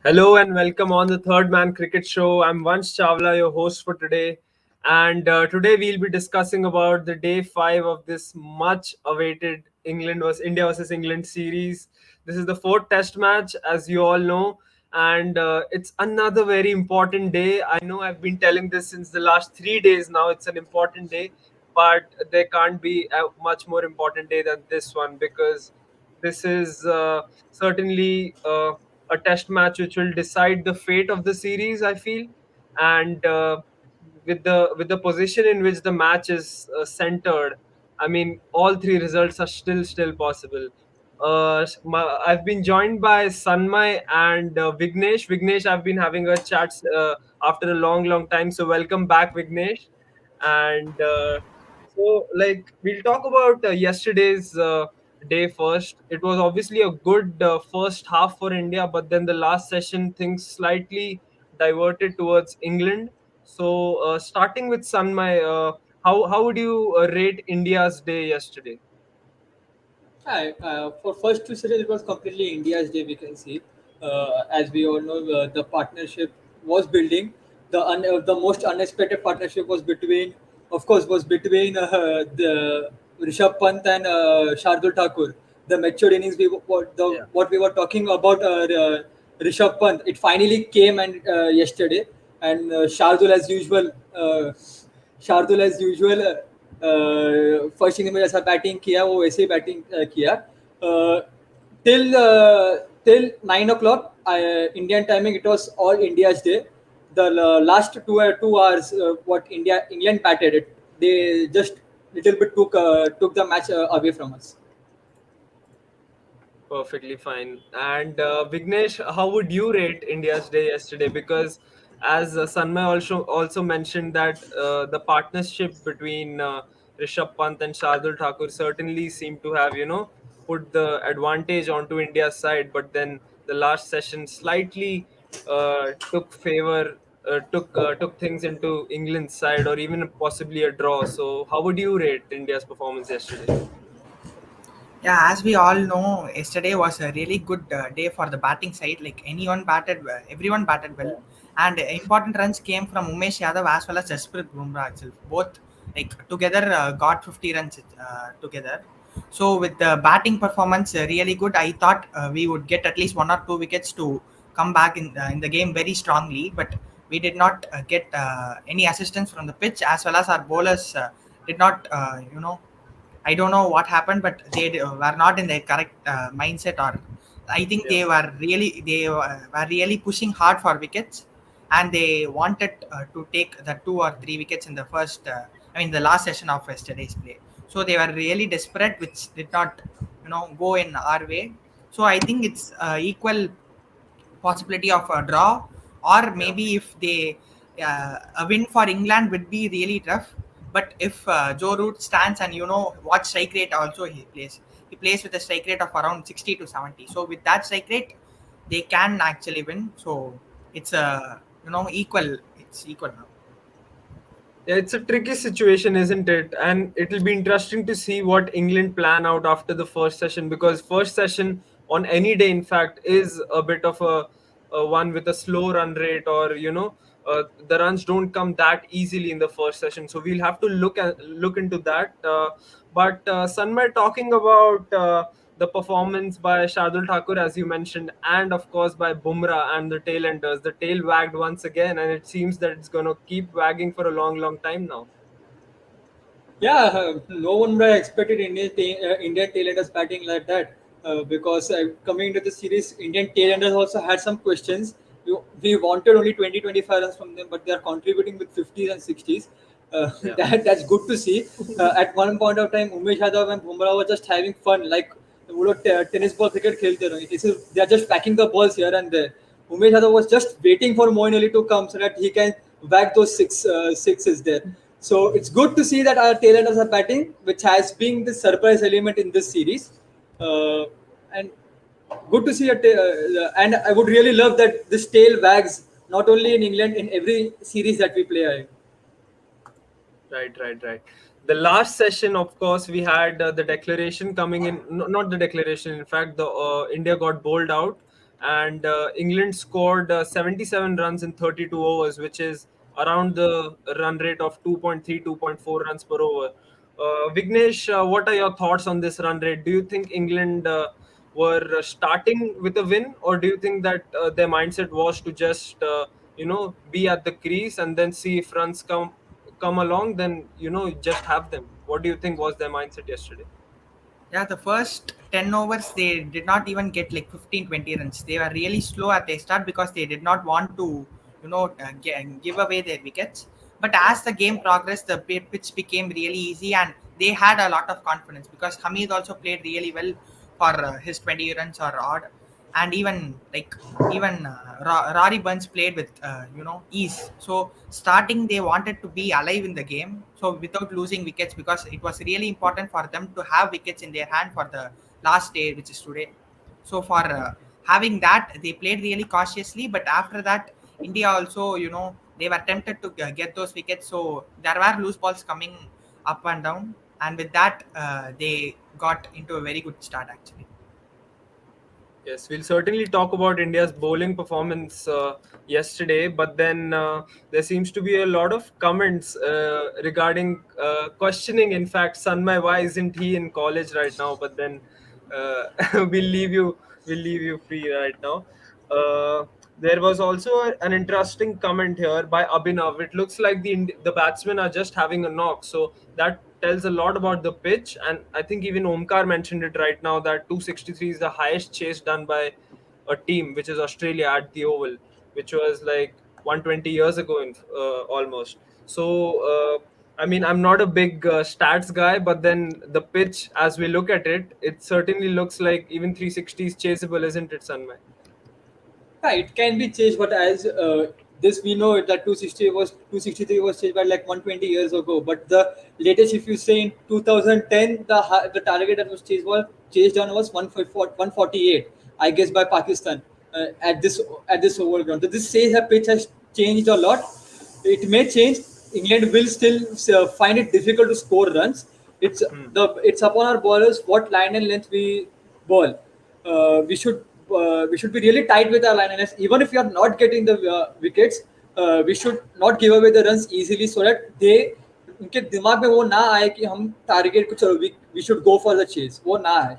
Hello and welcome on the Third Man Cricket Show. I'm Vansh Chawla, your host for today, and today we'll be discussing about the day five of this much-awaited India versus England series. This is the fourth Test match, as you all know, and it's another very important day. I know I've been telling this since the last 3 days now. It's an important day, but there can't be a much more important day than this one because this is certainly a test match which will decide the fate of the series, I feel. And with the position in which the match is centered, I mean, all three results are still possible. I've been joined by Sanmay and Vignesh. Vignesh, I've been having a chat after a long time. So welcome back, Vignesh. And like, we'll talk about yesterday's day first. It was obviously a good first half for India, but then the last session things slightly diverted towards England. So starting with Sanmay, how would you rate India's day yesterday? Hi, for first two series, it was completely India's day. We can see, as we all know, the partnership was building. The most unexpected partnership was between, of course, was between the Rishabh Pant and Shardul Thakur. The matured innings, Yeah. what we were talking about, Rishabh Pant. It finally came and yesterday, and Shardul as usual. Shardul as usual first inning में जैसा batting किया वो वैसे ही batting किया till till 9 o'clock Indian timing. It was all India's day. The last 2 hours what England batted it, they just little bit took the match away from us. Perfectly fine. And Vignesh, how would you rate India's day yesterday? Because as Sanmay also mentioned that the partnership between Rishabh Pant and Shardul Thakur certainly seemed to have put the advantage onto India's side, but then the last session slightly took things into England's side, or even possibly a draw. So how would you rate India's performance yesterday? Yeah, as we all know, yesterday was a really good day for the batting side. Like anyone batted, everyone batted well, and important runs came from Umesh Yadav as well as Jasprit Bumrah itself. Both like together got 50 runs together. So with the batting performance really good, I thought we would get at least one or two wickets to come back in the game very strongly. But we did not get any assistance from the pitch as well as our bowlers did not, I don't know what happened, but were not in the correct mindset, or I think Yeah. they were really pushing hard for wickets, and they wanted to take the two or three wickets in the first, the last session of yesterday's play. So they were really desperate, which did not, go in our way. So I think it's equal possibility of a draw, or Yeah. maybe if they a win for England would be really tough. But if Joe Root stands, and what strike rate also he plays with a strike rate of around 60 to 70. So with that strike rate, they can actually win. So it's a equal. It's equal now. Yeah, it's a tricky situation, isn't it? And it'll be interesting to see what England plan out after the first session, because first session on any day, in fact, is a bit of a one with a slow run rate, or the runs don't come that easily in the first session. So we'll have to look into that. But Sanmay, talking about the performance by Shardul Thakur, as you mentioned, and of course by Bumrah and the tailenders. The tail wagged once again, and it seems that it's going to keep wagging for a long time now. Yeah, no one would have expected Indian tailenders batting like that because coming into the series, Indian tailenders also had some questions. We wanted only 20-25 runs from them, but they are contributing with 50s and 60s. Yeah. That's good to see. At one point of time, Umesh Yadav and Bumrah were just having fun, like वो लोग tennis ball cricket खेलते रहे. They are just packing the balls here and there. Umesh Yadav was just waiting for Moeen Ali to come so that he can whack those sixes there. So it's good to see that our tailenders are batting, which has been the surprise element in this series. And good to see and I would really love that this tail wags not only in England, in every series that we play. Right. The last session, of course, we had the declaration coming in. No, not the declaration. In fact, the India got bowled out. and England scored 77 runs in 32 overs, which is around the run rate of 2.3, 2.4 runs per over. Vignesh, what are your thoughts on this run rate? Do you think England were starting with a win, or do you think that their mindset was to just be at the crease and then see if runs come along, then just have them? What do you think was their mindset yesterday? Yeah, the first 10 overs, they did not even get like 15, 20 runs. They were really slow at the start because they did not want to, give away their wickets. But Yeah. as the game progressed, the pitch became really easy and they had a lot of confidence because Hamid also played really well for his 20 runs or odd. And even Rory Burns played with ease. So starting they wanted to be alive in the game, so without losing wickets because it was really important for them to have wickets in their hand for the last day, which is today. So for having that, they played really cautiously. But after that, India also they were tempted to get those wickets. So there were loose balls coming up and down, and with that they got into a very good start actually. Yes, we'll certainly talk about India's bowling performance yesterday, but then there seems to be a lot of comments regarding questioning. In fact, Sanmay, why isn't he in college right now? But then uh, we'll leave you we'll leave you free right now. Uh, there was also an interesting comment here by Abhinav. It looks like the batsmen are just having a knock, so that tells a lot about the pitch. And I think even Omkar mentioned it right now that 263 is the highest chase done by a team, which is Australia at the Oval, which was like 120 years ago almost. So I mean, I'm not a big stats guy, but then the pitch, as we look at it, it certainly looks like even 360 is chaseable, isn't it, Sanmay? Yeah, it can be changed, but as this we know that 263 was changed by like 120 years ago. But the latest, if you say in 2010, the target that was changed on was 148, I guess, by Pakistan at this overall ground. So this says the pitch has changed a lot. It may change. England will still find it difficult to score runs. Hmm. It's upon our bowlers what line and length we ball. We should be really tight with our line and length. Even if we are not getting the wickets, we should not give away the runs easily so that they उनके दिमाग में वो ना आए कि हम target को चलो we should go for the chase वो ना आए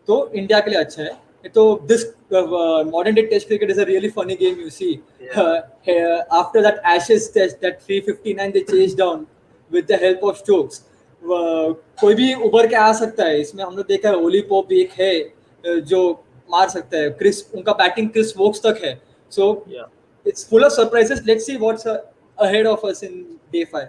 तो इंडिया के लिए अच्छा है तो this modern day test cricket is a really funny game you see Yeah. after that Ashes test that 359 they chased down with the help of Stokes कोई भी उभर के आ सकता है इसमें हम लोग देखा है ओली पोप भी एक है जो मार सकता है क्रिस उनका बैटिंग क्रिस वोक्स तक है सो Yeah. it's full of surprises let's see what's ahead of us in day 5.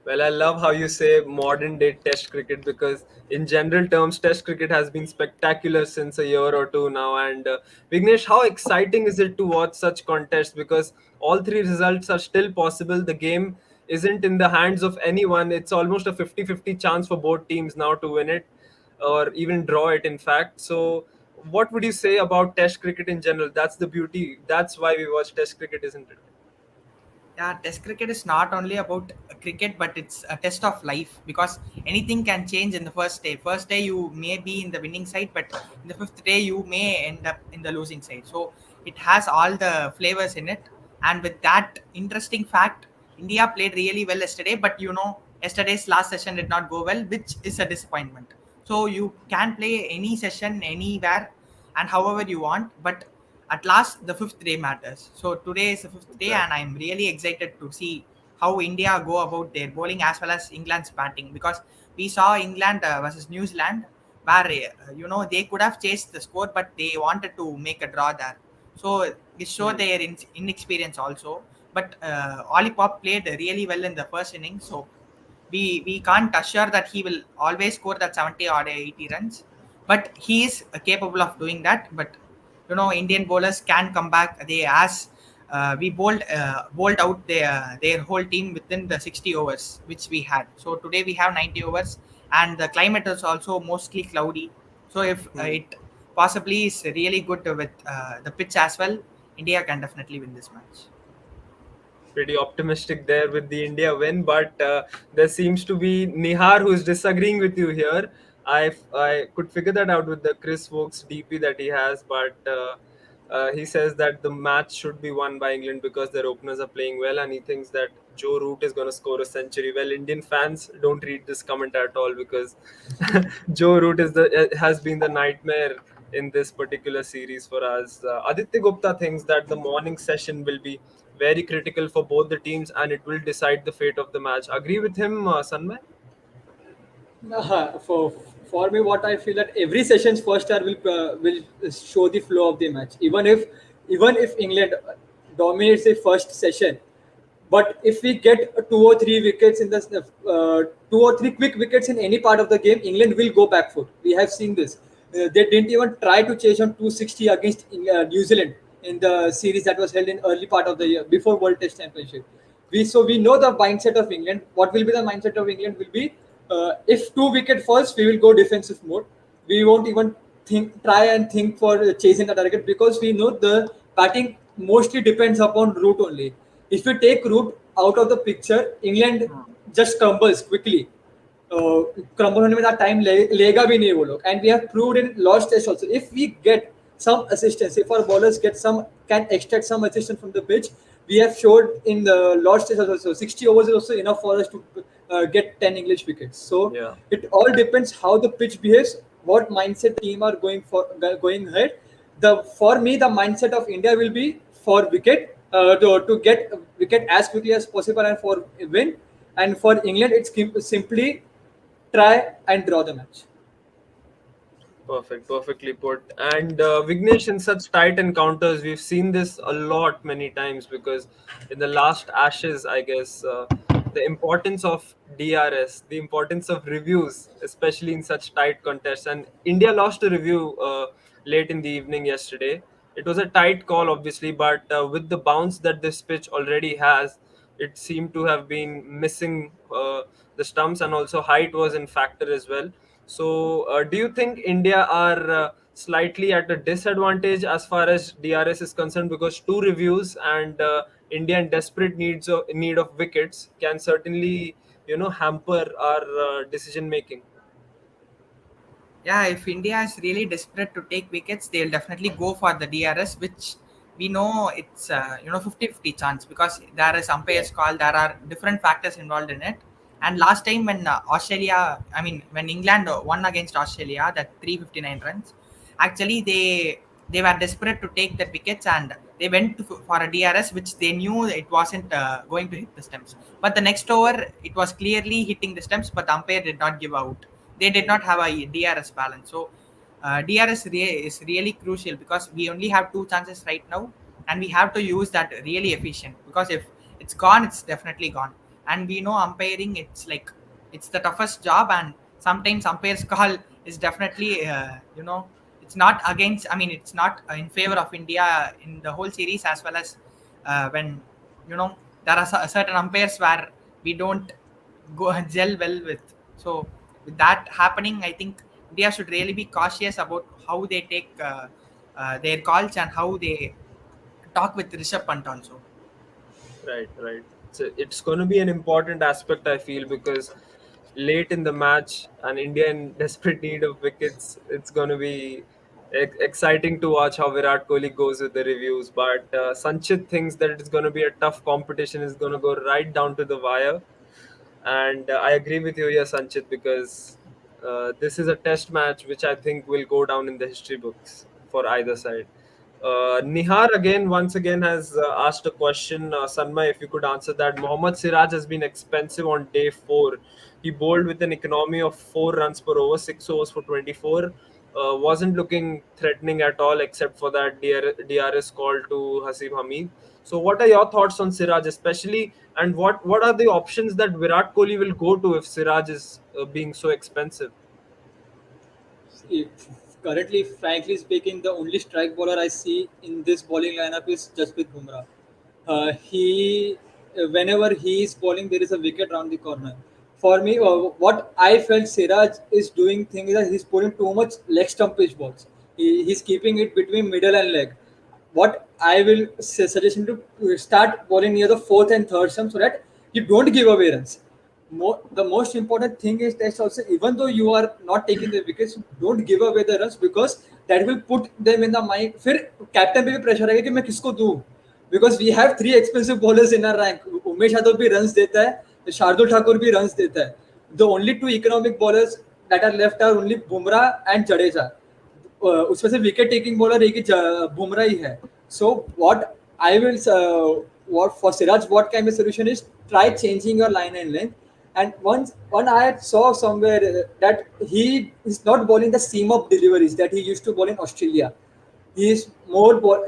Well, I love how you say modern day test cricket because, in general terms, test cricket has been spectacular since a year or two now. And Vignesh, how exciting is it to watch such contests? Because all three results are still possible. The game isn't in the hands of anyone. It's almost a 50-50 chance for both teams now to win it or even draw it, in fact. So, what would you say about test cricket in general? That's the beauty. That's why we watch test cricket, isn't it? Yeah, test cricket is not only about cricket, but it's a test of life because anything can change in the first day. First day, you may be in the winning side, but in the fifth day, you may end up in the losing side. So it has all the flavors in it. And with that interesting fact, India played really well yesterday, but yesterday's last session did not go well, which is a disappointment. So you can play any session anywhere and however you want, but at last the fifth day matters. So today is the fifth day and Exactly. I'm really excited to see how India go about their bowling as well as England's batting because we saw England versus New Zealand where they could have chased the score but they wanted to make a draw there. So it showed Hmm. their inexperience also. But Ollie Pop played really well in the first inning, so we can't assure that he will always score that 70 or 80 runs, but he is capable of doing that. But Indian bowlers can come back. They as we bowled out their whole team within the 60 overs which we had. So today we have 90 overs and the climate is also mostly cloudy. So if Hmm. it possibly is really good with the pitch as well, India can definitely win this match. Pretty optimistic there with the India win, but there seems to be Nihar who's disagreeing with you here. I could figure that out with the Chris Wokes DP that he has, but he says that the match should be won by England because their openers are playing well, and he thinks that Joe Root is going to score a century. Well, Indian fans don't read this comment at all because Joe Root has been the nightmare in this particular series for us. Aditya Gupta thinks that the morning session will be very critical for both the teams and it will decide the fate of the match. Agree with him, Sanmay? For me, what I feel that every session's first hour will show the flow of the match. Even if England dominates the first session, but if we get two or three wickets in the two or three quick wickets in any part of the game, England will go back foot. We have seen this. They didn't even try to chase on 260 against New Zealand in the series that was held in early part of the year before World Test Championship. We know the mindset of England. What will be the mindset of England will be if two wicket falls, we will go defensive mode. We won't even try and think for chasing the target because we know the batting mostly depends upon Root only. If we take Root out of the picture, England just crumbles quickly. Crumble होने में ज़्यादा time लेगा भी नहीं वो लोग and we have proved in last test also if we get some assistance if our bowlers get some can extract some assistance from the pitch we have showed in the last test also 60 overs is also enough for us to get 10 English wickets so Yeah. it all depends how the pitch behaves what mindset team are going ahead for me the mindset of India will be for wicket to get wicket as quickly as possible and for win and for England it's simply try and draw the match. Perfect, perfectly put. And Vignesh, in such tight encounters, we've seen this a lot many times because in the last Ashes, I guess, the importance of DRS, the importance of reviews, especially in such tight contests. And India lost a review late in the evening yesterday. It was a tight call, obviously, but with the bounce that this pitch already has, it seemed to have been missing the stumps, and also height was in factor as well. So, do you think India are slightly at a disadvantage as far as DRS is concerned? Because two reviews and India in desperate need of wickets can certainly, hamper our decision making. Yeah, if India is really desperate to take wickets, they'll definitely go for the DRS, which we know it's 50-50 chance because there is umpires call. There are different factors involved in it. And last time when when England won against Australia, that 359 runs, actually they were desperate to take the wickets and they went for a DRS, which they knew it wasn't going to hit the stumps. But the next over, it was clearly hitting the stumps, but the umpire did not give out. They did not have a DRS balance. So DRS is really crucial because we only have two chances right now, and we have to use that really efficient. Because if it's gone, it's definitely gone. And we know umpiring, it's the toughest job, and sometimes umpires call is definitely it's not against. I mean, it's not in favor of India in the whole series as well as when there are certain umpires where we don't go gel well with. So with that happening, I think India should really be cautious about how they take their calls and how they talk with Rishabh Pant also. Right, right. So it's going to be an important aspect, I feel, because late in the match and India in desperate need of wickets, it's going to be exciting to watch how Virat Kohli goes with the reviews. But Sanchit thinks that it's going to be a tough competition. It's going to go right down to the wire. And I agree with you, yes, Sanchit, because this is a test match which I think will go down in the history books for either side. Nihar again, once again, has asked a question. Sanmay, if you could answer that. Mohammad Siraj has been expensive on day four. He bowled with an economy of 4 runs per over, 6 overs for 24. Wasn't looking threatening at all, except for that DRS call to Hasib Hamid. So, what are your thoughts on Siraj, especially, and what are the options that Virat Kohli will go to if Siraj is being so expensive? See, currently, frankly speaking, the only strike bowler I see in this bowling lineup is Jasprit Bumrah. Whenever he is bowling, there is a wicket round the corner. For me, what I felt Siraj is doing thing is that he's pulling too much leg stumpage balls. He's keeping it between middle and leg. What I will suggest him to start bowling near the fourth and third stump so that you don't give away runs. the most important thing is that also, even though you are not taking the wickets, don't give away the runs, because that will put them in the mind. फिर captain पे भी pressure आएगा कि मैं किसको दूं, because we have three expensive bowlers in our rank. Umesh Yadav भी runs देता है, शार्दुल ठाकुर भी runs देता है. The only two economic bowlers that are left are only Bumrah and Jadeja. उसमें से विकेट टेकिंग बॉलर एक ही बुमराह ही है. So what I will what for Siraj, what kind of solution is, try changing your line and length. And one I saw somewhere that he is not bowling the seam of deliveries that he used to bowl in Australia. He is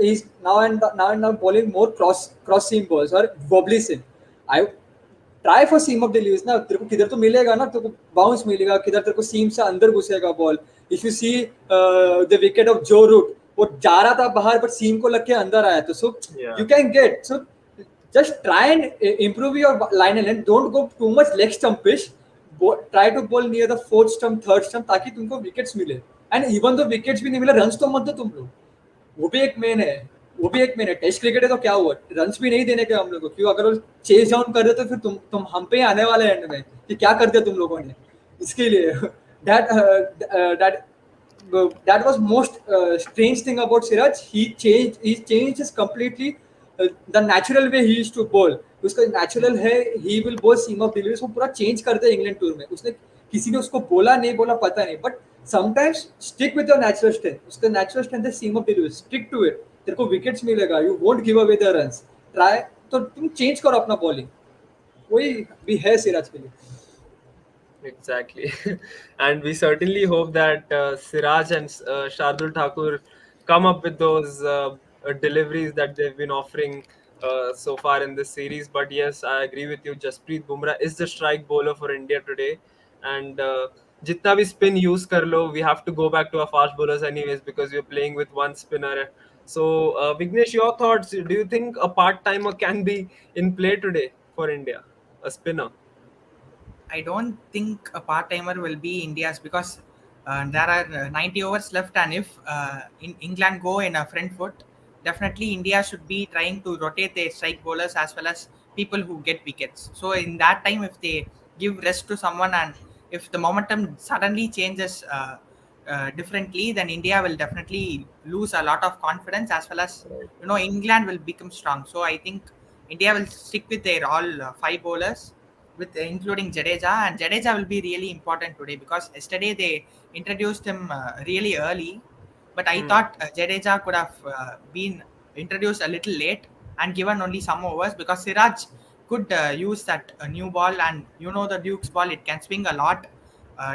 he's now bowling more cross seam balls or wobbly seam. I try for seam of deliveries ना, तेरे को किधर तो मिलेगा ना, तेरे को bounce मिलेगा, किधर तेरे को सीम से अंदर घुसेगा ball. If you see the wicket of Joe Root, वो जा रहा था बाहर बट सीम को लग के अंदर आया, तो so you can get. So just try and improve your line and length. Don't go too much leg stumpish. Try to bowl near the fourth stump, third stump, ताकि तुमको विकेट्स मिले. एंड इवन दो विकेट्स भी नहीं मिले, runs तो मत दो तुम लोग, वो भी एक मेन है. वो भी एक मेन है. टेस्ट क्रिकेट है तो क्या हुआ, रन्स भी नहीं देने के हम लोग को. क्यों, अगर वो चेज डाउन कर रहे तो फिर तुम हम पे आने वाले एंड में कि क्या कर दिया तुम लोगों ने. इसके लिए that that was most strange thing about Siraj. He changed his completely the natural way he used to bowl. उसका natural है, he will bowl seam of deliveries. वो पूरा change कर दिया इंग्लैंड टूर में. उसने किसी ने उसको बोला नहीं बोला पता नहीं, but sometimes stick with your natural strength. उसका natural strength है seam of deliveries. Stick to it. तेरे को विकेट्स मिलेगा, you won't give away the runs. Try, तो तुम change करो अपना bowling. वही भी है सिराज के लिए. Exactly. And we certainly hope that Siraj and Shardul Thakur come up with those deliveries that they've been offering so far in this series. But yes, I agree with you. Jasprit Bumrah is the strike bowler for India today. And jitna bhi spin use kar lo, we have to go back to our fast bowlers anyways, because we're playing with one spinner. So, Vignesh, your thoughts? Do you think a part-timer can be in play today for India? A spinner? I don't think a part timer will be India's, because there are 90 overs left, and if in England go in a front foot, definitely India should be trying to rotate their strike bowlers as well as people who get wickets. So in that time, if they give rest to someone and if the momentum suddenly changes differently, then India will definitely lose a lot of confidence, as well as England will become strong. So I think India will stick with their all five bowlers, with including Jadeja, and Jadeja will be really important today because yesterday they introduced him really early, but I thought Jadeja could have been introduced a little late and given only some overs, because Siraj could use that new ball, and the Duke's ball, it can swing a lot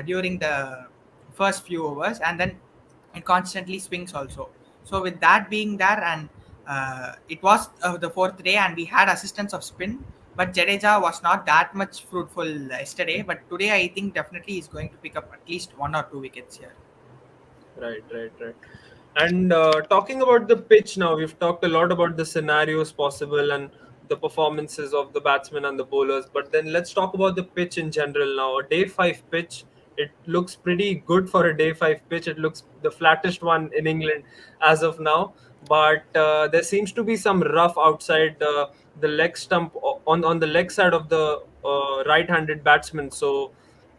during the first few overs, and then it constantly swings also. So with that being there, and it was the fourth day and we had assistance of spin, but Jadeja was not that much fruitful yesterday. But today, I think definitely he's going to pick up at least one or two wickets here. Right. And talking about the pitch now, we've talked a lot about the scenarios possible and the performances of the batsmen and the bowlers. But then let's talk about the pitch in general now. A day 5 pitch, it looks pretty good for a day 5 pitch. It looks the flattest one in England as of now. But there seems to be some rough outside the leg stump on the leg side of the right-handed batsman. So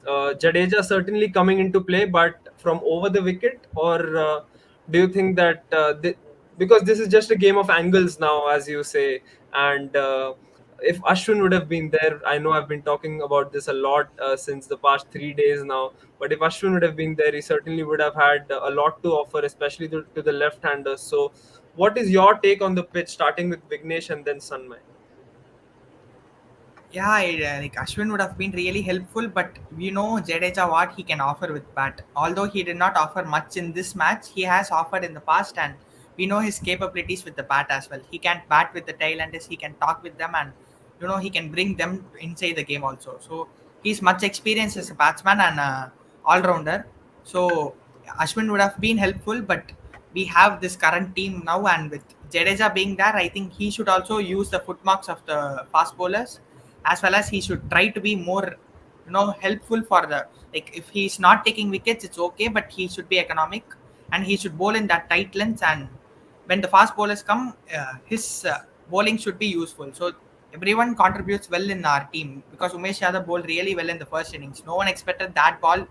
Jadeja certainly coming into play, but from over the wicket, or do you think that because this is just a game of angles now, as you say, and if Ashwin would have been there, I know I've been talking about this a lot since the past 3 days now, but if Ashwin would have been there, he certainly would have had a lot to offer, especially to the left-handers. So, what is your take on the pitch, starting with Vignesh and then Sanmay? Yeah, like Ashwin would have been really helpful, but we know Jadeja what he can offer with bat. Although he did not offer much in this match, he has offered in the past, and we know his capabilities with the bat as well. He can bat with the tailenders, he can talk with them, and he can bring them inside the game also. So he's much experienced as a batsman and all rounder. So Ashwin would have been helpful, but we have this current team now, and with Jadeja being there, I think he should also use the footmarks of the fast bowlers, as well as he should try to be more helpful for the, like, if he's not taking wickets, it's okay, but he should be economic and he should bowl in that tight lengths, and when the fast bowlers come, his bowling should be useful. So everyone contributes well in our team because Umesh Yadav bowled really well in the first innings. No one expected that ball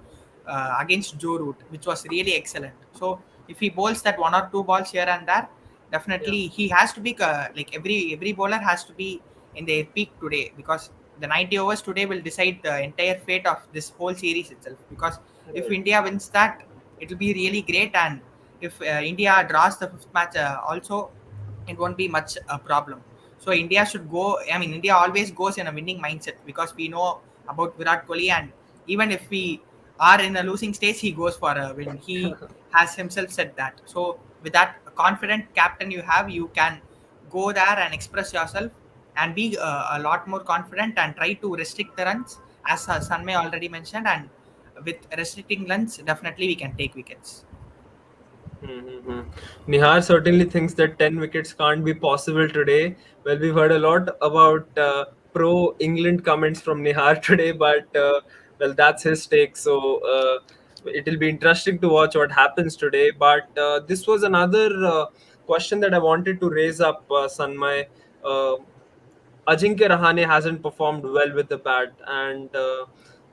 against Joe Root, which was really excellent. So if he bowls that one or two balls here and there, Yeah. definitely he has to be like every bowler has to be in their peak today because the 90 overs today will decide the entire fate of this whole series itself. Because if Right. India wins that, it will be really great, and if India draws the fifth match, also it won't be much a problem. So India should go. I mean, India always goes in a winning mindset because we know about Virat Kohli, and even if we are in a losing stage, he goes for a win. He has himself said that. So with that confident captain you have, you can go there and express yourself and be a lot more confident and try to restrict the runs, as Sanmay already mentioned. And with restricting runs, definitely we can take wickets. Mm-hmm. Nihar certainly thinks that 10 wickets can't be possible today. Well, we've heard a lot about pro England comments from Nihar today, but well, that's his take. So it'll be interesting to watch what happens today. But this was another question that I wanted to raise up, Sanmay. Uh, Ajinkya Rahane hasn't performed well with the bat, and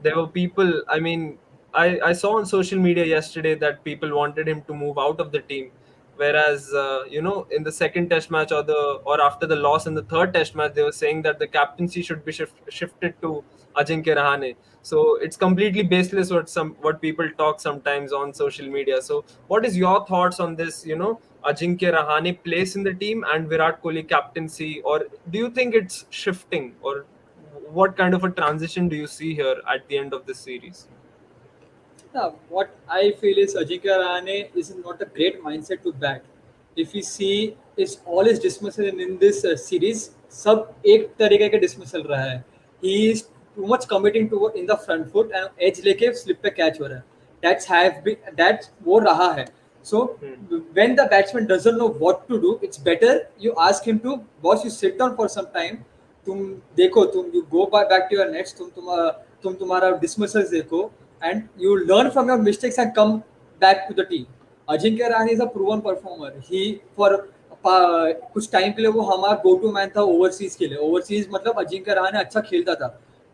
there were people. I mean, I saw on social media yesterday that people wanted him to move out of the team, whereas in the second Test match or after the loss in the third Test match, they were saying that the captaincy should be shifted to Ajinkya Rahane. So it's completely baseless what people talk sometimes on social media. So what is your thoughts on this? Ajinkya Rahane place in the team and Virat Kohli captaincy, or do you think it's shifting, or what kind of a transition do you see here at the end of this series? Yeah, what I feel is Ajinkya Rahane is not a great mindset to bat. If we see is all his dismissal in this series, सब एक तरीके के dismissal रहा है. He is too much committing to in the front foot and edge लेके slip पे catch हो रहा है. That's वो रहा है. So Hmm. when the batsman doesn't know what to do, it's better you ask him to boss you sit down for some time. तुम देखो तुम you go back to your nets. तुम तुम्हारा dismissals देखो and you learn from your mistakes and come back to the team. Ajinkya Rahane is a proven performer. He for कुछ time के लिए वो हमारा गो टू मैन था overseas के लिए. ओवरसीज मतलब अजिंक्य रहाणे अच्छा खेलता था,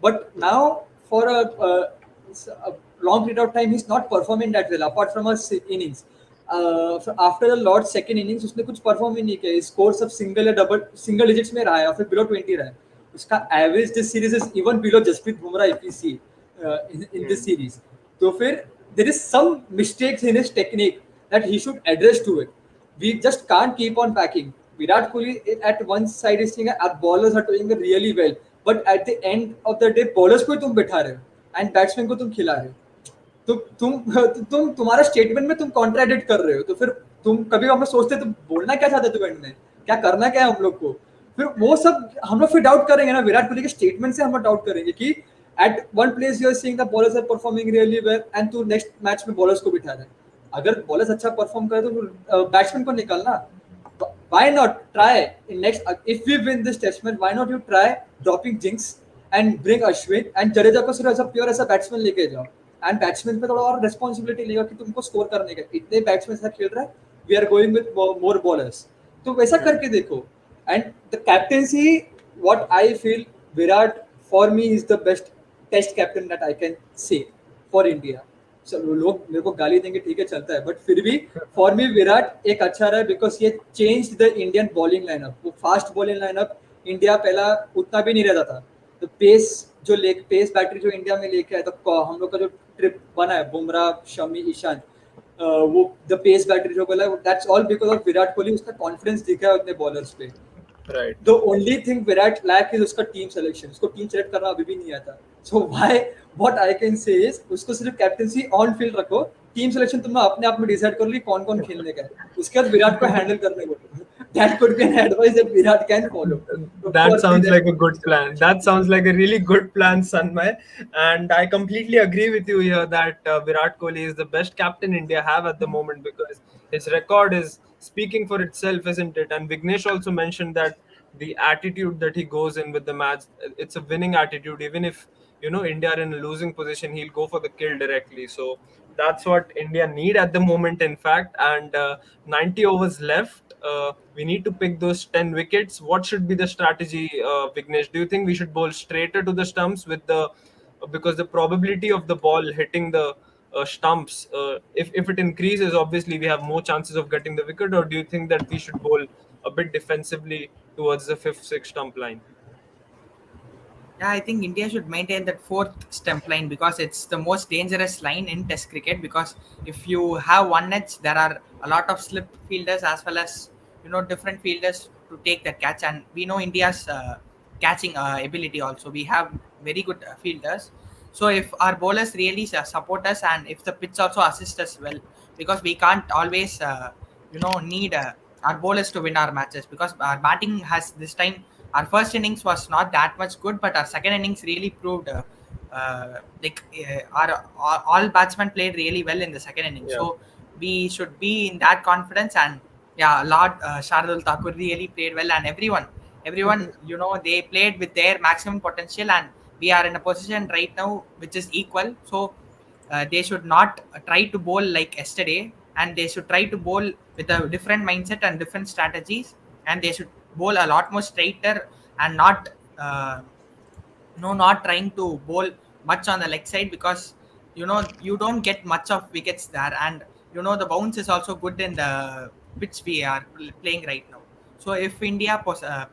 but now for a long period of time he's not performing that well apart from a innings. After the Lord's second innings उसने कुछ परफॉर्म ही नहीं किया. स्कोर सब सिंगल या डबल सिंगल डिजिट्स में रहा है या फिर बिलो 20 रहा है. उसका average this series is even below Jasprit Bumrah if you see in this Hmm. series. तो फिर there is some mistakes in his technique that he should address to it. We just can't keep on packing. Virat Kohli at one side is saying our bowlers are doing really well, but at the end of the day bowlers को ही तुम बिठा रहे हो and batsmen को तुम खिला रहे हो. तो तुम्हारा स्टेटमेंट में तुम कॉन्ट्राडिक्ट कर रहे हो. तो फिर तुम कभी हम लोग सोचते तुम बोलना क्या चाहते तुम एंड में, क्या करना क्या है हम लोग को. फिर वो सब हम लोग फिर डाउट करेंगे ना. विराट कोहली के स्टेटमेंट से हम लोग डाउट करेंगे कि at one place you are seeing the bowlers are performing really well and तू नेक्स्ट मैच में बॉलर्स को बिठा रहे. अगर बॉलर्स अच्छा परफॉर्म करे तो बैट्समैन को निकालना. Why not try in next if we win this test match, why not you try dropping Jinx and bring Ashwin and Jadeja को सिर्फ ऐसा प्योर ऐसा बैट्समैन लेके जाओ एंड बैट्समैन पे थोड़ा और रिस्पॉन्सिबिलिटी लेगा कि तुमको स्कोर करने का. इतने बैट्समैन साथ खेल रहा है, we are going with more bowlers. तो वैसा Hmm. करके देखो. And the captaincy what I feel Virat for me is the best test captain that I can say for India. चलो लोग मेरे को गाली देंगे ठीक है चलता है, बट फिर भी फॉर मी विराट एक अच्छा रहा है बिकॉज ये change the Indian bowling lineup. वो फास्ट बॉलिंग लाइनअप इंडिया पहला उतना भी नहीं रहता था. तो पेस बैटरी जो इंडिया में लेके आया तो हम लोग का जो ट्रिप बना है बुमराह शमी ईशान वो द पेस बैटरी जो बोला that's all because of Virat Kohli. उसका कॉन्फिडेंस दिखा है उतने बॉलर्स पे. Right. The only thing Virat lack is उसका टीम सिलेक्शन. उसको टीम सेलेक्ट करना अभी भी नहीं आता. So why what I can say is उसको सिर्फ कैप्टेंसी ऑन फील्ड रखो. टीम सिलेक्शन तुमने अपने आप में डिसाइड कर ली कौन कौन खेलने का है. उसके बाद विराट को हैंडल करने को. That could be an advice that Virat can follow. That sounds like a good plan. That sounds like a really good plan, Sanmay. And I completely agree with you here that Virat Kohli is the best captain India have at the moment because his record is speaking for itself, isn't it? And Vignesh also mentioned that the attitude that he goes in with the match, it's a winning attitude. Even if India are in a losing position, he'll go for the kill directly. So that's what India need at the moment, in fact. And 90 overs left. We need to pick those 10 wickets. What should be the strategy, Vignesh? Do you think we should bowl straighter to the stumps with the because the probability of the ball hitting the stumps, if it increases, obviously we have more chances of getting the wicket? Or do you think that we should bowl a bit defensively towards the fifth, sixth stump line? Yeah, I think India should maintain that fourth stump line because it's the most dangerous line in Test cricket. Because if you have one edge, there are a lot of slip fielders as well as different fielders to take that catch. And we know India's catching ability also. We have very good fielders. So if our bowlers really support us and if the pitch also assists us well, because we can't always need our bowlers to win our matches, because our batting has this time, our first innings was not that much good, but our second innings really proved our all batsmen played really well in the second innings. Yeah. So we should be in that confidence. And yeah, Lord Shardul Thakur really played well, and everyone they played with their maximum potential, and we are in a position right now which is equal. So they should not try to bowl like yesterday, and they should try to bowl with a different mindset and different strategies, and they should bowl a lot more straighter and not not trying to bowl much on the leg side, because you don't get much of wickets there. And the bounce is also good in the pitch we are playing right now. So if India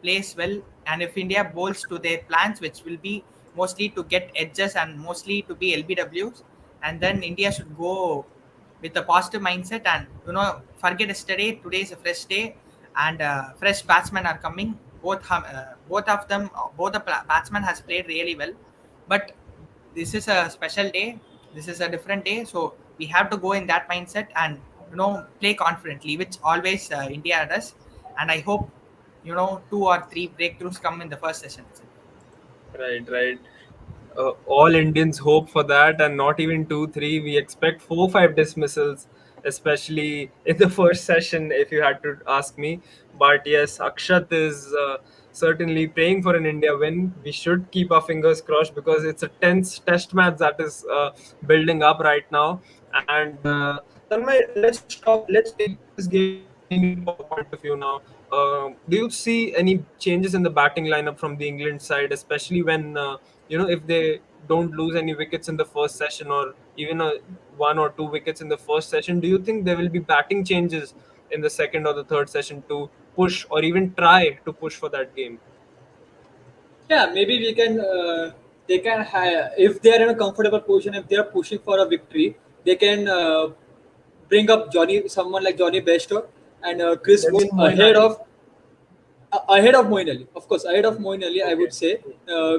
plays well, and if India bowls to their plans, which will be mostly to get edges and mostly to be LBWs, and then India should go with a positive mindset and forget yesterday. Today is a fresh day, and fresh batsmen are coming. Both of them, both the batsmen has played really well, but this is a special day. This is a different day, so we have to go in that mindset and play confidently, which always India does. And I hope 2 or 3 breakthroughs come in the first session itself. Right, right. All Indians hope for that, and not even two, three. We expect four, five dismissals, especially in the first session, if you had to ask me. But yes, Akshat is certainly praying for an India win. We should keep our fingers crossed because it's a tense test match that is building up right now. And Tanmay, let's take this game into a point of view now. Do you see any changes in the batting lineup from the England side, especially when if they don't lose any wickets in the first session, or even one or two wickets in the first session? Do you think there will be batting changes in the second or the third session to push or even try to push for that game? Yeah, maybe we can. They can if they are in a comfortable position, if they are pushing for a victory, they can bring up someone like Johnny Bairstow and Chris Devin Wood Moin Ali. ahead of Moin Ali. Of course, ahead of Moin Ali, I Okay. would say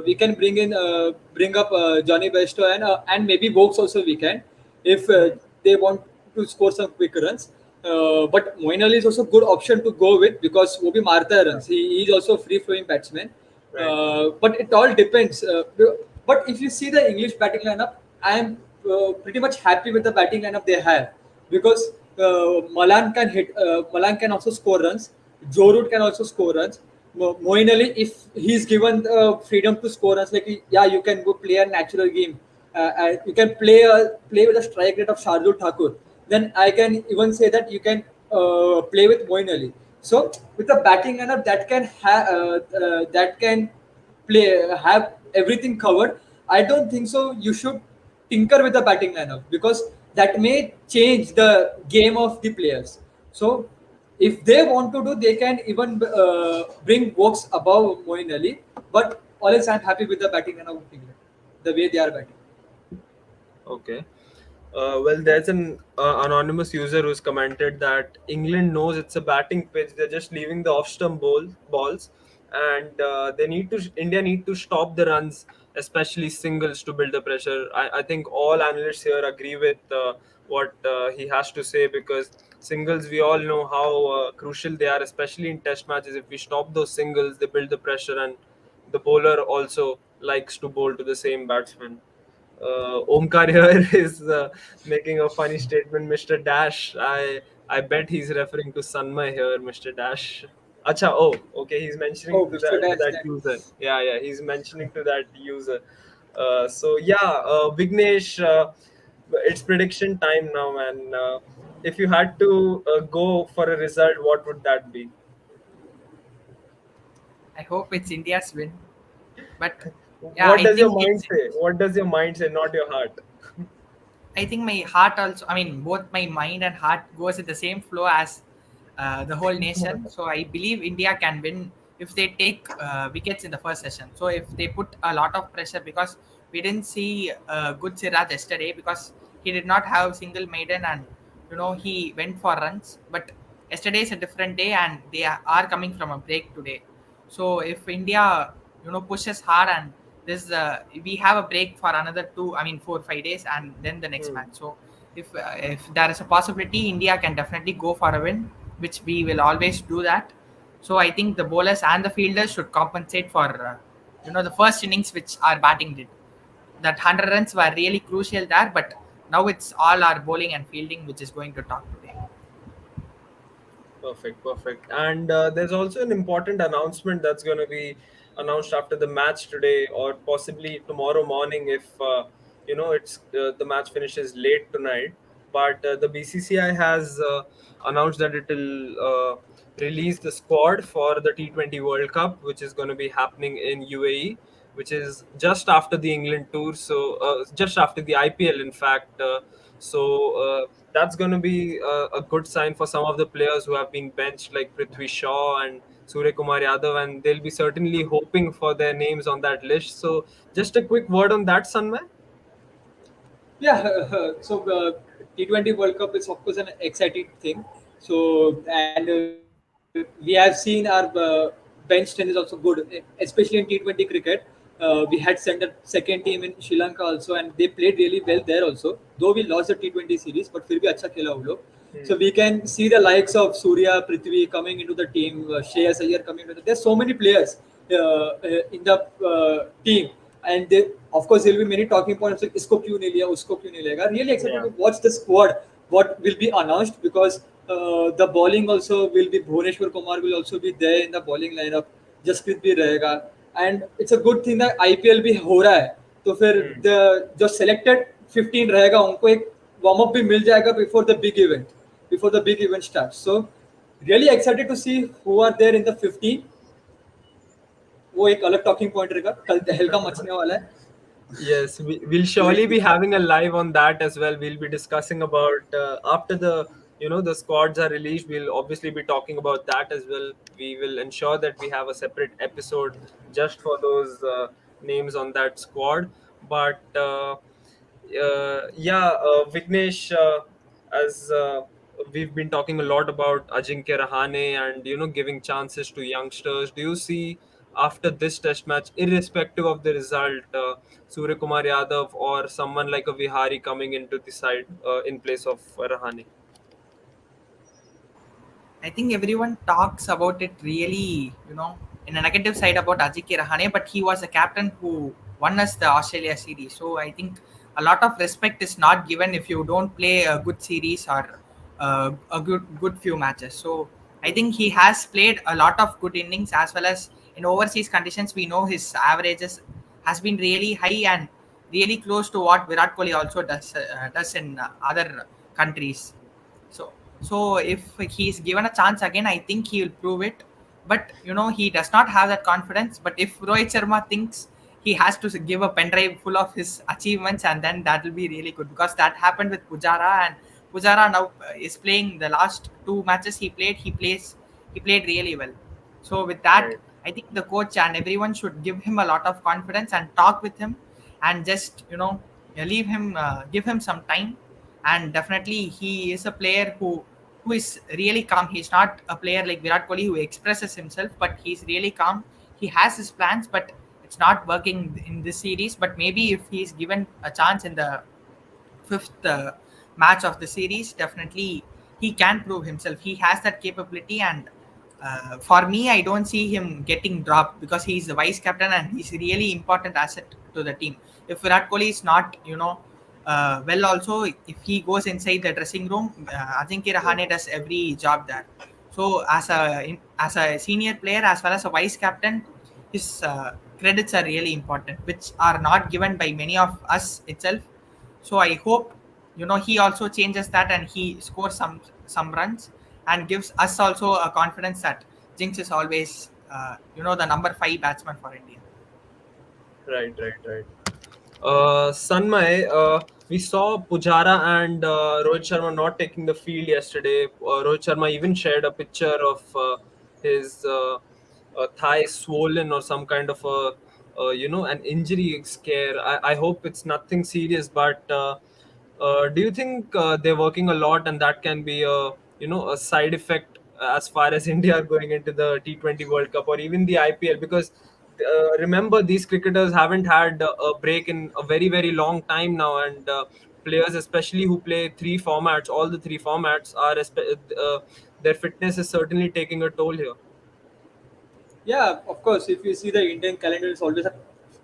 we can bring up Johnny Bairstow and maybe Vokes also we can if they want to score some quick runs. But Moin Ali is also a good option to go with because वो भी मारता है runs. He is also a free flowing batsman. Right. But it all depends. But if you see the English batting lineup, I am pretty much happy with the batting lineup they have because Malan can also score runs. Joe Root can also score runs. Moeen Ali, if he's given the freedom to score runs, like yeah, you can go play a natural game. You can play with a strike rate of Shardul Thakur. Then I can even say that you can play with Moeen Ali. So with the batting lineup that can play have everything covered. I don't think so. You should tinker with the batting lineup because that may change the game of the players. So if they want to do, they can even bring Vokes above Moeen Ali. But always, I'm happy with the batting lineup of England, the way they are batting. Okay. Well, there's an anonymous user who's commented that England knows it's a batting pitch. They're just leaving the off-stump balls, and they need to. India need to stop the runs, especially singles, to build the pressure. I think all analysts here agree with what he has to say, because singles, we all know how crucial they are, especially in Test matches. If we stop those singles, they build the pressure, and the bowler also likes to bowl to the same batsman. Omkar here is making a funny statement, Mr. Dash. I bet he's referring to Sanmay here, Mr. Dash. Acha, oh, okay. He's mentioning Oh, Mr. to Dash. that user. Yeah, yeah. He's mentioning to that user. So yeah, Vignesh, it's prediction time now, man. If you had to go for a result, what would that be? I hope it's India's win. But yeah, What I does your think mind it's say? What does your mind say, not your heart? I think my heart also, I mean, both my mind and heart goes at the same flow as the whole nation. So I believe India can win if they take wickets in the first session. So if they put a lot of pressure, because we didn't see good Siraj yesterday because he did not have single maiden, and he went for runs. But yesterday is a different day and they are coming from a break today. So if India pushes hard, and this we have a break for another 4 5 days and then the next Hmm. match. So if there is a possibility, India can definitely go for a win, which we will always do that. So I think the bowlers and the fielders should compensate for the first innings which our batting did. That 100 runs were really crucial there, but now it's all our bowling and fielding which is going to talk today. Perfect, perfect. And there's also an important announcement that's going to be announced after the match today, or possibly tomorrow morning if it's the match finishes late tonight. But the BCCI has announced that it will release the squad for the T20 World Cup, which is going to be happening in UAE, which is just after the England tour. So just after the IPL, in fact. That's going to be a good sign for some of the players who have been benched, like Prithvi Shaw and Surya Kumar Yadav, and they'll be certainly hoping for their names on that list. So, just a quick word on that, Sanmay. Yeah, so T20 World Cup is of course an exciting thing. So and we have seen our bench strength is also good, especially in T20 cricket. We had sent a second team in Sri Lanka also, and they played really well there also. Though we lost the T20 series, but फिर भी अच्छा खेला वो लोग. So we can see the likes of Surya, Prithvi coming into the team, Shreyas Iyer coming into the. There's so many players in the team, and they, of course there will be many talking points like इसको क्यों नहीं लिया, उसको क्यों नहीं लेगा. Really excited Yeah, to watch the squad. What will be announced, because the bowling also will be Bhuvneshwar Kumar will also be there in the bowling lineup. Jasprit भी रहेगा, and it's a good thing that IPL भी हो रहा है. तो फिर Hmm. जो selected 15 रहेगा उनको एक warm up भी मिल जाएगा before the big event starts. So really excited to see who are there in the 15. वो एक अलग टॉकिंग पॉइंट रहेगा, कल तहलका मचने वाला है. Yes, we'll Wait surely to be see. having a live on that as well. We'll be discussing about after the squads are released. We'll obviously be talking about that as well. We will ensure that we have a separate episode just for those names on that squad. But yeah, Vignesh, as we've been talking a lot about Ajinkya Rahane and giving chances to youngsters. Do you see after this Test match, irrespective of the result, Surya Kumar Yadav or someone like a Vihari coming into the side in place of Rahane? I think everyone talks about it really, in a negative side about Ajiki Rahane, but he was a captain who won us the Australia series. So I think a lot of respect is not given if you don't play a good series or a good few matches. So I Hmm. think he has played a lot of good innings, as well as in overseas conditions. We know his averages has been really high and really close to what Virat Kohli also does in other countries. So if he's given a chance again, I think he will prove it. But he does not have that confidence. But if Rohit Sharma thinks he has to give a pen drive full of his achievements, and then that will be really good, because that happened with Pujara, and Pujara now is playing the last two matches he played. He played really well. So with that, Right. I think the coach and everyone should give him a lot of confidence and talk with him, and just leave him, give him some time. And definitely he is a player who is really calm. He's not a player like Virat Kohli who expresses himself, but he's really calm. He has his plans, but it's not working in this series. But maybe if he's given a chance in the fifth match of the series, definitely he can prove himself. He has that capability, and for me, I don't see him getting dropped, because he's the vice captain and he's a really important asset to the team. If Virat Kohli is not, well, also if he goes inside the dressing room, Ajinkya Hmm. Rahane does every job there. So as a senior player as well as a vice captain, his credits are really important, which are not given by many of us itself. So I hope he also changes that and he scores some runs and gives us also a confidence that Jinx is always the number 5 batsman for India. Right, right, right. Sanmay, we saw Pujara and Rohit Sharma not taking the field yesterday. Rohit Sharma even shared a picture of his thigh swollen or some kind of an injury scare. I hope it's nothing serious, but do you think they're working a lot and that can be a side effect as far as India are going into the T20 World Cup or even the IPL? Because remember, these cricketers haven't had a break in a very, very long time now, and players, especially who play three formats, all the three formats, their fitness is certainly taking a toll here. Yeah, of course. If you see the Indian calendar, it's always a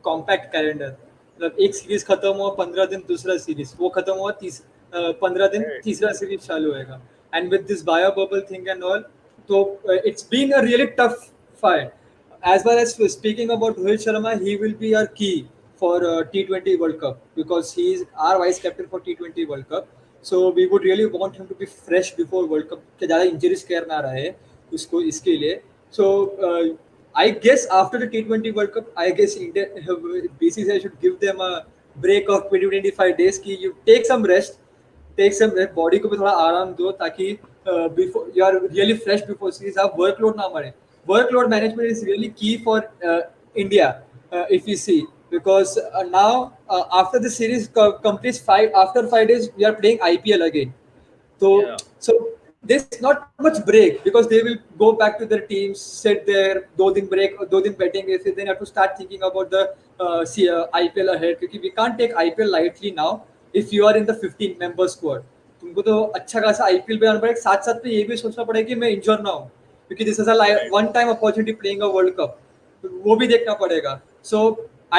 compact calendar. मतलब एक series खत्म हुआ 15 दिन दूसरा series वो खत्म हुआ 15 दिन Right. तीसरा सीरीज चालू होएगा and with this bio bubble thing and all तो it's been a really tough fight. As well as speaking about Rohit Sharma, he will be our key for T20 World Cup because he is our vice captain for T20 World Cup. So we would really want him to be fresh before World Cup कि ज़्यादा injury scare ना रहे उसको इसके लिए. So I guess after the T20 World Cup, I guess India BCCI should give them a break of 20-25 days. कि you take some rest, body को भी थोड़ा आराम दो ताकि before you are really fresh before series आप workload ना मरे. Workload management is really key for India if you see because now after the series completes after 5 days we are playing IPL again. Yeah. So there's not much break because they will go back to their teams, sit there, 2 दिन break, 2 दिन बैठेंगे, फिर then have to start thinking about the IPL ahead क्योंकि we can't take IPL lightly now if you are in the 15 member squad. तुमको तो अच्छा खासा IPL पे आना पड़ेगा साथ साथ में ये भी सोचना पड़ेगा कि मैं इंजोर ना हूँ क्योंकि this is a Right. One time opportunity playing a world cup वो भी देखना पड़ेगा. So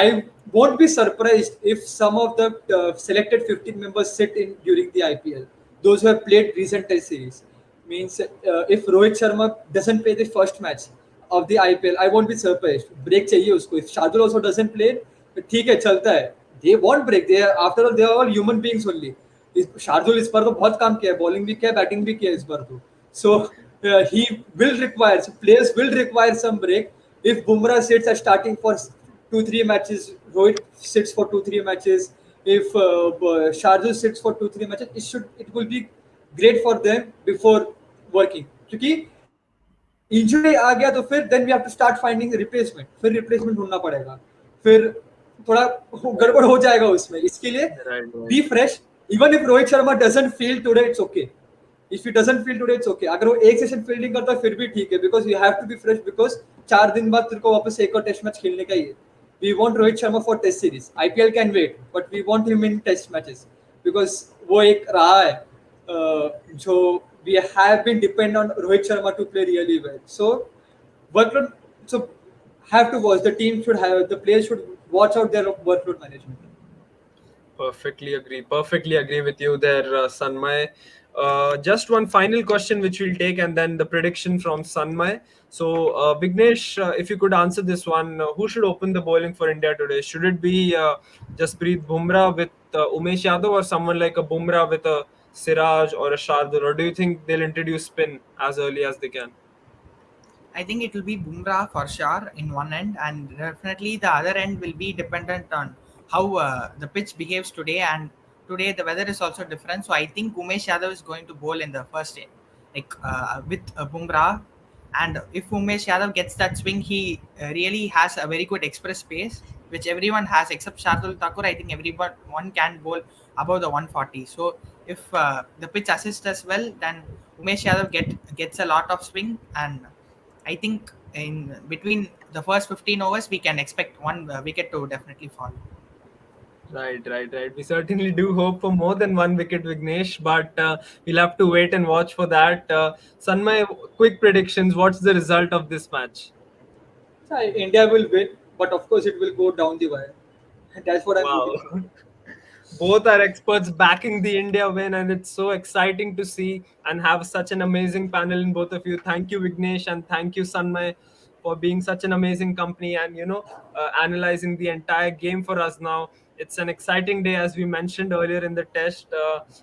I won't be surprised if some of the selected 15 members sit in during the IPL. Those who have played recent test series means if Rohit Sharma doesn't play the first match of the IPL, I won't be surprised. Break चाहिए उसको. If Shardul also doesn't play, ठीक है चलता है. They won't break. They are after all they are all human beings only. Shardul इस बार तो बहुत काम किया है बॉलिंग भी किया बैटिंग भी किया इस बार तो सो he will require so players will require some break if Bumrah sits at starting for 2-3 matches Rohit sits for 2-3 matches if Shardul sits for 2-3 matches it will be great for them before working क्योंकि injury आ गया तो फिर then we have to start finding replacement फिर replacement ढूंढना पड़ेगा फिर थोड़ा गड़बड़ हो जाएगा उसमें इसके लिए Right, right. Be fresh even if Rohit Sharma doesn't feel today it's okay if you doesn't feel today it's okay अगर वो एक सेशन फील्डिंग करता है फिर भी ठीक है because you have to be fresh because 4 दिन बाद तेरे को वापस एक और टेस्ट मैच खेलने का ही है we want Rohit Sharma for test series IPL can wait but we want him in test matches because वो एक रहा है जो we have been dependent on Rohit Sharma to play really well. So workload. So have to watch. The team should have the players should watch out their workload management. Perfectly agree. Perfectly agree with you there, Sanmay. Just one final question, which we'll take, and then the prediction from Sanmay. So, Vignesh, if you could answer this one, who should open the bowling for India today? Should it be Jasprit Bumrah with Umesh Yadav, or someone like a Bumrah with a Siraj or a Shardul, or do you think they'll introduce spin as early as they can? I think it will be Bumrah for sure in one end, and definitely the other end will be dependent on how the pitch behaves today. And today the weather is also different, so I think Umesh Yadav is going to bowl in the first day, like with Bumrah. And if Umesh Yadav gets that swing, he really has a very good express pace, which everyone has except Shardul Thakur. I think everyone one can bowl above the 140. So if the pitch assists as well, then Umesh Yadav gets a lot of swing and I think in between the first 15 overs, we can expect one wicket to definitely fall. Right, right, right. We certainly do hope for more than one wicket, Vignesh, but we'll have to wait and watch for that. Sanmay, quick predictions. What's the result of this match? So India will win, but of course it will go down the wire. That's what I'm Wow. rooting for. Both are experts backing the India win, and it's so exciting to see and have such an amazing panel in both of you. Thank you, Vignesh, and thank you, Sanmay, for being such an amazing company and analyzing the entire game for us now. It's an exciting day, as we mentioned earlier in the test.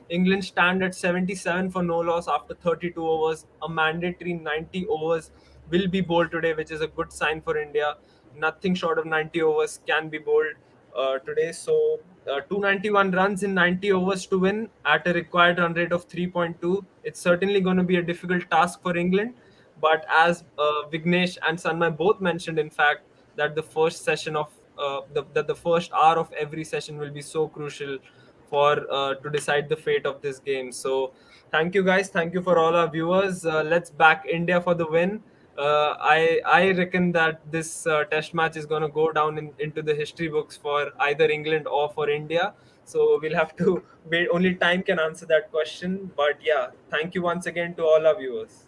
England stand at 77 for no loss after 32 overs. A mandatory 90 overs will be bowled today, which is a good sign for India. Nothing short of 90 overs can be bowled today. So 291 runs in 90 overs to win at a required run rate of 3.2. It's certainly going to be a difficult task for England. But as Vignesh and Sanmay both mentioned, in fact, that the first session of the first hour of every session will be so crucial for to decide the fate of this game. So thank you guys, thank you for all our viewers. Let's back India for the win. I reckon that this test match is going to go down into the history books for either England or for India. So we'll have to wait. Only time can answer that question. But yeah, thank you once again to all our viewers.